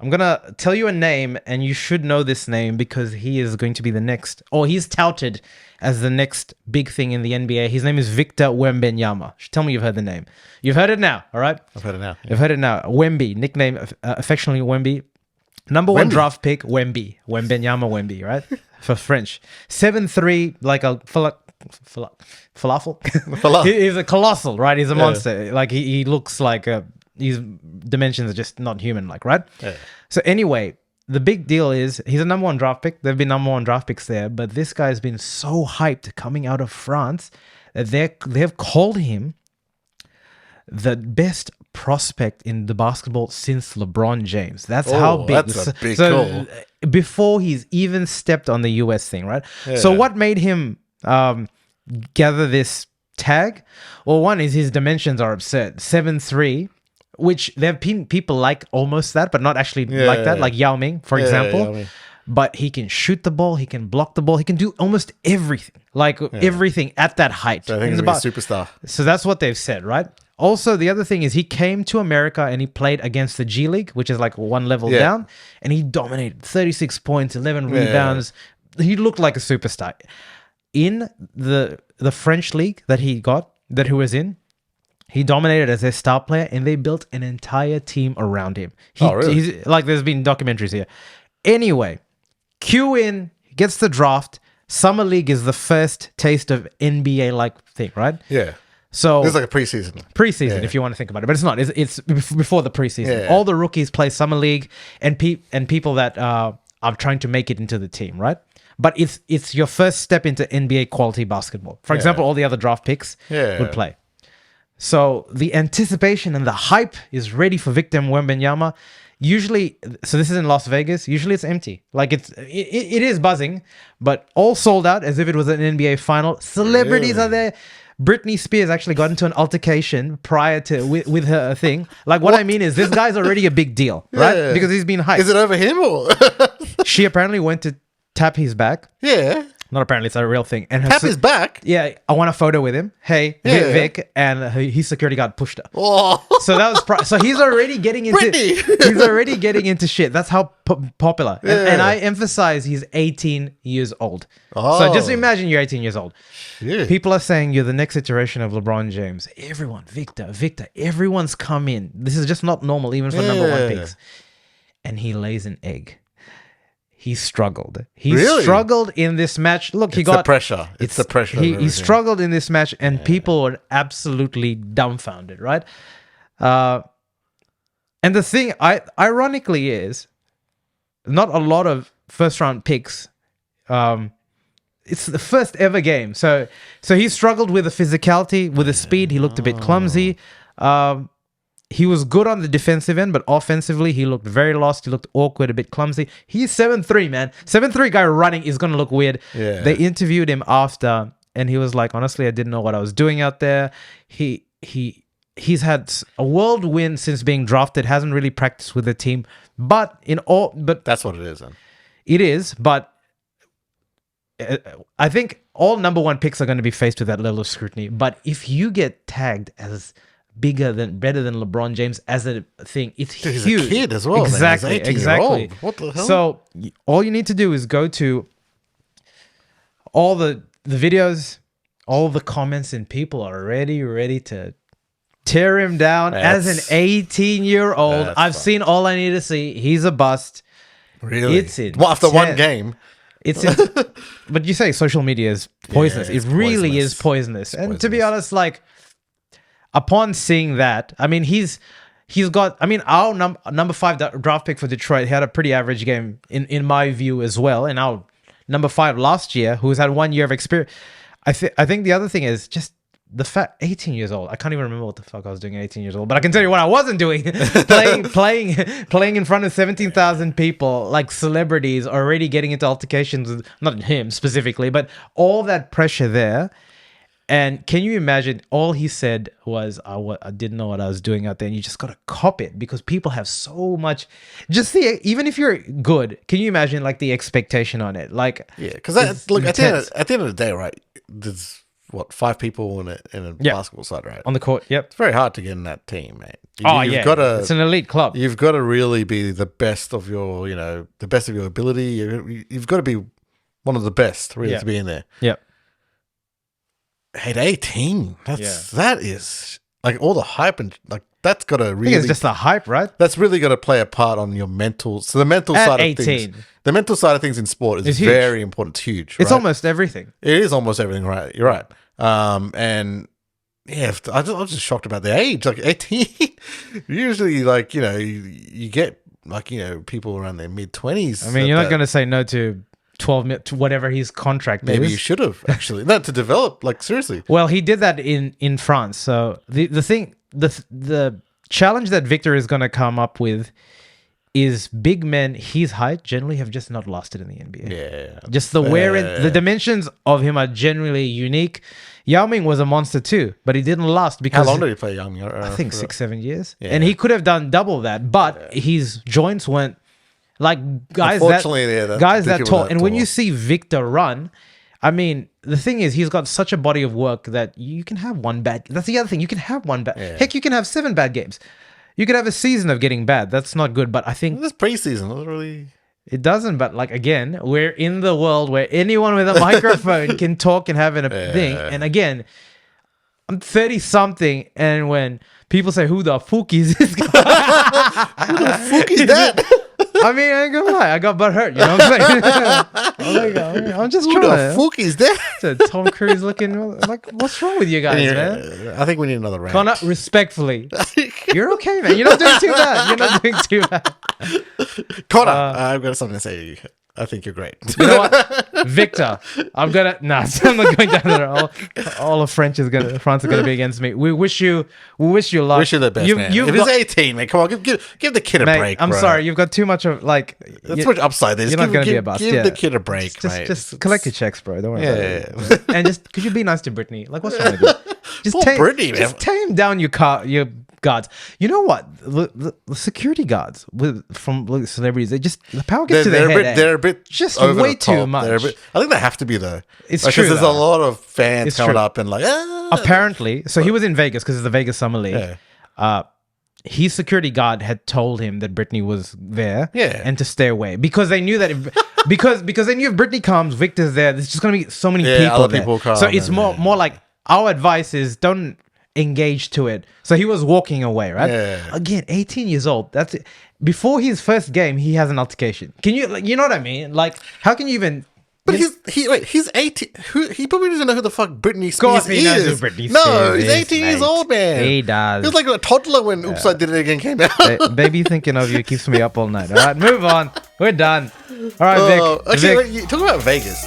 I'm going to tell you a name, and you should know this name because he is going to be the next, or he's touted as the next big thing in the NBA. His name is Victor Wembenyama. Tell me you've heard the name. You've heard it now, all right? I've heard it now. Yeah. You've heard it now. Wemby, nickname affectionately Wemby. Number one draft pick, Wemby. Wembenyama Wemby, right? For French. 7'3", like a falafel. He's a colossal, right? He's a monster. Like he looks like his dimensions are just not human-like, right? Yeah. So anyway, the big deal is he's a number one draft pick. There've been number one draft picks there, but this guy's been so hyped coming out of France that they've called him the best prospect in the basketball since LeBron James. That's how big. That's a big call. Before he's even stepped on the US thing, right? Yeah. So what made him gather this tag? Well, one is his dimensions are absurd. 7'3", which there have been people like almost that, but not actually like that, like Yao Ming, for example. Yao Ming. But he can shoot the ball, he can block the ball, he can do almost everything, everything at that height. So I think he's a superstar. So that's what they've said, right? Also, the other thing is he came to America and he played against the G League, which is like one level down, and he dominated 36 points, 11 rebounds. He looked like a superstar. In the French league that he was in, he dominated as their star player, and they built an entire team around him. Really? He's, like, there's been documentaries here. Anyway, Q in, gets the draft. Summer League is the first taste of NBA-like thing, right? Yeah. So it's like a preseason. If you want to think about it, but it's not. It's before the preseason. Yeah. All the rookies play summer league, and people that are trying to make it into the team, right? But it's your first step into NBA quality basketball. For example, all the other draft picks would play. So the anticipation and the hype is ready for Victor Wembenyama. Usually, so this is in Las Vegas. Usually it's empty. Like it is buzzing, but all sold out as if it was an NBA final. Celebrities are there. Britney Spears actually got into an altercation prior to with her thing. Like what I mean is this guy's already a big deal, right? Because he's been hyped. Is it over him or? She apparently went to tap his back. Yeah. Not apparently, it's a real thing. And tap his back? Yeah, I want a photo with him. Hey, Vic, and his security guard pushed her. Oh. So that was so he's already getting into he's already getting into shit. That's how popular. And I emphasize he's 18 years old. Oh. So just imagine you're 18 years old. Shit. People are saying you're the next iteration of LeBron James. Everyone, Victor, everyone's come in. This is just not normal, even for number one picks. And he lays an egg. He struggled. He struggled in this match. Look, he got the pressure. It's the pressure. He struggled in this match, and people were absolutely dumbfounded, right? And the thing, ironically, is not a lot of first-round picks. It's the first ever game, so he struggled with the physicality, with the speed. He looked a bit clumsy. He was good on the defensive end, but offensively, he looked very lost. He looked awkward, a bit clumsy. He's 7'3", man. 7'3" guy running is going to look weird. Yeah. They interviewed him after, and he was like, honestly, I didn't know what I was doing out there. He's had a whirlwind since being drafted, hasn't really practiced with the team. But that's what it is, then. It is, but I think all number one picks are going to be faced with that level of scrutiny. But if you get tagged as better than LeBron James as a thing, it's huge. He's a kid as well. Exactly, man. exactly. What the hell? So all you need to do is go to all the videos, all the comments, and people are ready to tear him down as an 18-year-old. I've seen all I need to see. He's a bust. Really? It's it. Well, after one game. But you say social media is poisonous. It really is poisonous. And to be honest, like, upon seeing that, I mean, he's got, I mean, our number 5 draft pick for Detroit had a pretty average game in my view as well. And our number 5 last year, who's had 1 year of experience. I think the other thing is just the fact, 18 years old. I can't even remember what the fuck I was doing at 18 years old, but I can tell you what I wasn't doing. playing in front of 17,000 people, like celebrities, already getting into altercations with, not him specifically, but all that pressure there. And can you imagine, all he said was, I didn't know what I was doing out there. And you just got to cop it because people have so much, even if you're good, can you imagine like the expectation on it? Like, yeah, because look, at the end of the day, right, there's what, 5 people in a basketball side, right? On the court, yep. It's very hard to get in that team, mate. It's an elite club. You've got to really be the best of your, the best of your ability. You've got to be one of the best, really, to be in there. Yep. At 18, that is like all the hype and like that's got to really. I think it's just the hype, right? That's really got to play a part on your mental. So the mental At side 18. of things, the mental side of things in sport is very important. It's huge. It's right? almost everything. It is almost everything, right? You're right. And yeah, I was just shocked about the age. Like 18, usually, like you get like people around their mid-20s. I mean, you're not going to say no to 12 to whatever his contract maybe is. you should have actually not to develop, like, seriously. Well, he did that in France. So the challenge that Victor is going to come up with is big men his height generally have just not lasted in the NBA. Yeah, just the dimensions of him are generally unique. Yao Ming was a monster too, but he didn't last because how long did he play Yao Ming? I think 6-7 years, and he could have done double that, but his joints weren't like guys that tall. And when you see Victor run, I mean, the thing is, he's got such a body of work that you can have one bad. That's the other thing. You can have one bad. Yeah. Heck, you can have 7 bad games. You could have a season of getting bad. That's not good. But I think this preseason doesn't really. It doesn't. But like again, we're in the world where anyone with a microphone can talk and have a thing. And again, I'm 30 something, and when people say, "Who the fuck is this guy?" Who the fuck is that? I mean, I ain't gonna lie. I got butt hurt. You know what I'm saying? I'm just trying to. Who the fuck is that? Tom Cruise looking like, what's wrong with you guys, man? I think we need another round. Connor, respectfully, you're okay, man. You're not doing too bad. You're not doing too bad. Connor, I've got something to say to you. I think you're great. You know what, Victor? I'm not going down there. All of France is gonna be against me. We wish you luck. Wish you the best, man. If he's 18, man, come on, give the kid a break. I'm sorry, you've got too much of like. That's much upside. You're not gonna be a bust. Give the kid a break, mate. Just collect your checks, bro. Don't worry about it. And just could you be nice to Brittany? Like, what's wrong with you? Just tame down your guards. You know what? The security guards from celebrities, the power gets to their head. They're a bit just over way the top. too much. I think they have to be though. It's true. Because there's a lot of fans coming up and like. Apparently, so he was in Vegas because it's the Vegas Summer League. Yeah. His security guard had told him that Brittany was there, and to stay away because they knew that because they knew if Brittany comes, Victor's there. There's just gonna be so many people there. Come, so it's more like our advice is don't engage to it. So he was walking away, right? Yeah. Again, 18 years old. That's it. Before his first game, he has an altercation. Can you, like, you know what I mean? Like, how can you even? But he's 18. He probably doesn't know who the fuck Britney Spears is. Of course he knows who Britney Spears No, he's 18 years old, man. He does. He was like a toddler when Oops, I Did It Again came out. Baby thinking of you keeps me up all night. All right, move on. We're done. All right, Vic. Actually, Vic. Talk about Vegas.